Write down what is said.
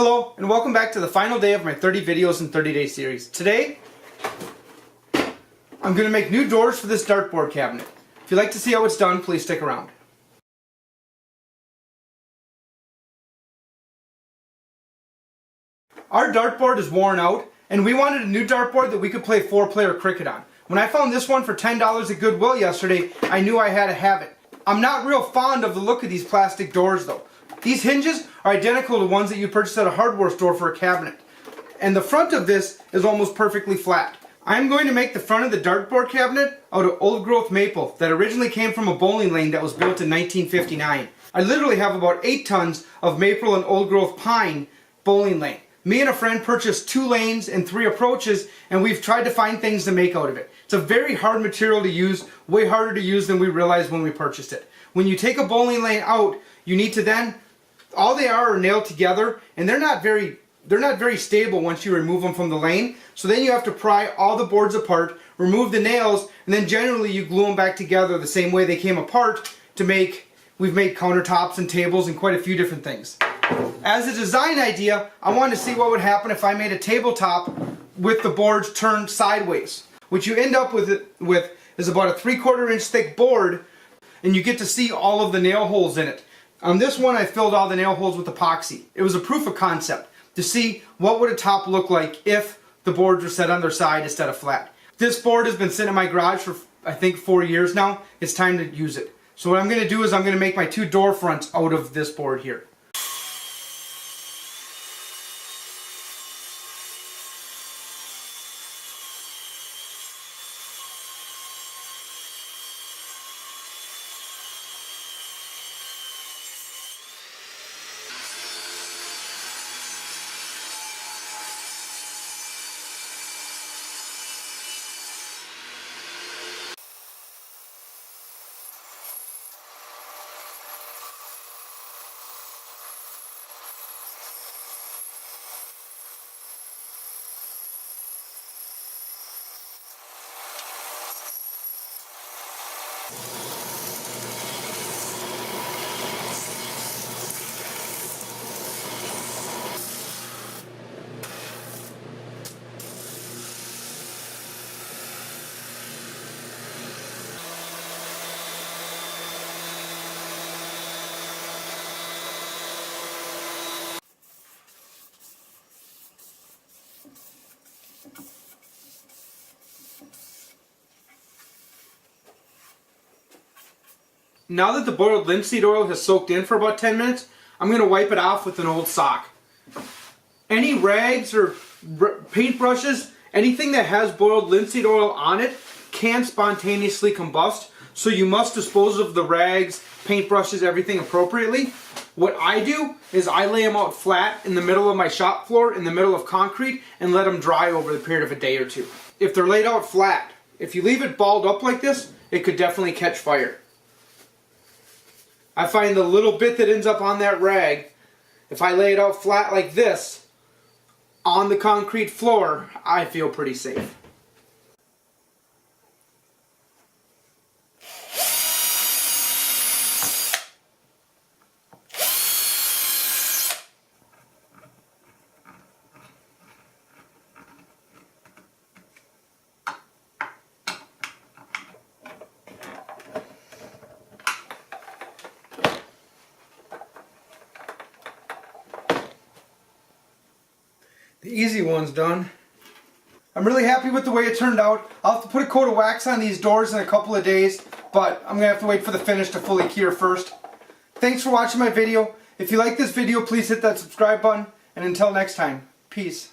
Hello, and welcome back to the final day of my 30 videos in 30 day series. Today, I'm going to make new doors for this dartboard cabinet. If you'd like to see how it's done, please stick around. Our dartboard is worn out, and we wanted a new dartboard that we could play 4-player cricket on. When I found this one for $10 at Goodwill yesterday, I knew I had to have it. I'm not real fond of the look of these plastic doors though. These hinges are identical to ones that you purchase at a hardware store for a cabinet. And the front of this is almost perfectly flat. I'm going to make the front of the dartboard cabinet out of old growth maple that originally came from a bowling lane that was built in 1959. I literally have about 8 tons of maple and old growth pine bowling lane. Me and a friend purchased 2 lanes and 3 approaches, and we've tried to find things to make out of it. It's a very hard material to use, way harder to use than we realized when we purchased it. When you take a bowling lane out, you need to then, all they are nailed together, and they're not very stable once you remove them from the lane. So then you have to pry all the boards apart, remove the nails, and then generally you glue them back together the same way they came apart to make, we've made countertops and tables and quite a few different things. As a design idea, I wanted to see what would happen if I made a tabletop with the boards turned sideways. What you end up with is about a 3/4 inch thick board, and you get to see all of the nail holes in it. On this one, I filled all the nail holes with epoxy. It was a proof of concept to see what would a top look like if the boards were set on their side instead of flat. This board has been sitting in my garage for I think 4 years now. It's time to use it. So what I'm going to do is I'm going to make my 2 door fronts out of this board here. Now that the boiled linseed oil has soaked in for about 10 minutes, I'm going to wipe it off with an old sock. Any rags or paintbrushes, anything that has boiled linseed oil on it can spontaneously combust, so you must dispose of the rags, paintbrushes, everything appropriately. What I do is I lay them out flat in the middle of my shop floor, in the middle of concrete, and let them dry over the period of a day or 2. If they're laid out flat, if you leave it balled up like this, it could definitely catch fire. I find the little bit that ends up on that rag, if I lay it out flat like this, on the concrete floor, I feel pretty safe. The easy one's done. I'm really happy with the way it turned out. I'll have to put a coat of wax on these doors in a couple of days, but I'm going to have to wait for the finish to fully cure first. Thanks for watching my video. If you like this video, please hit that subscribe button, and until next time, peace.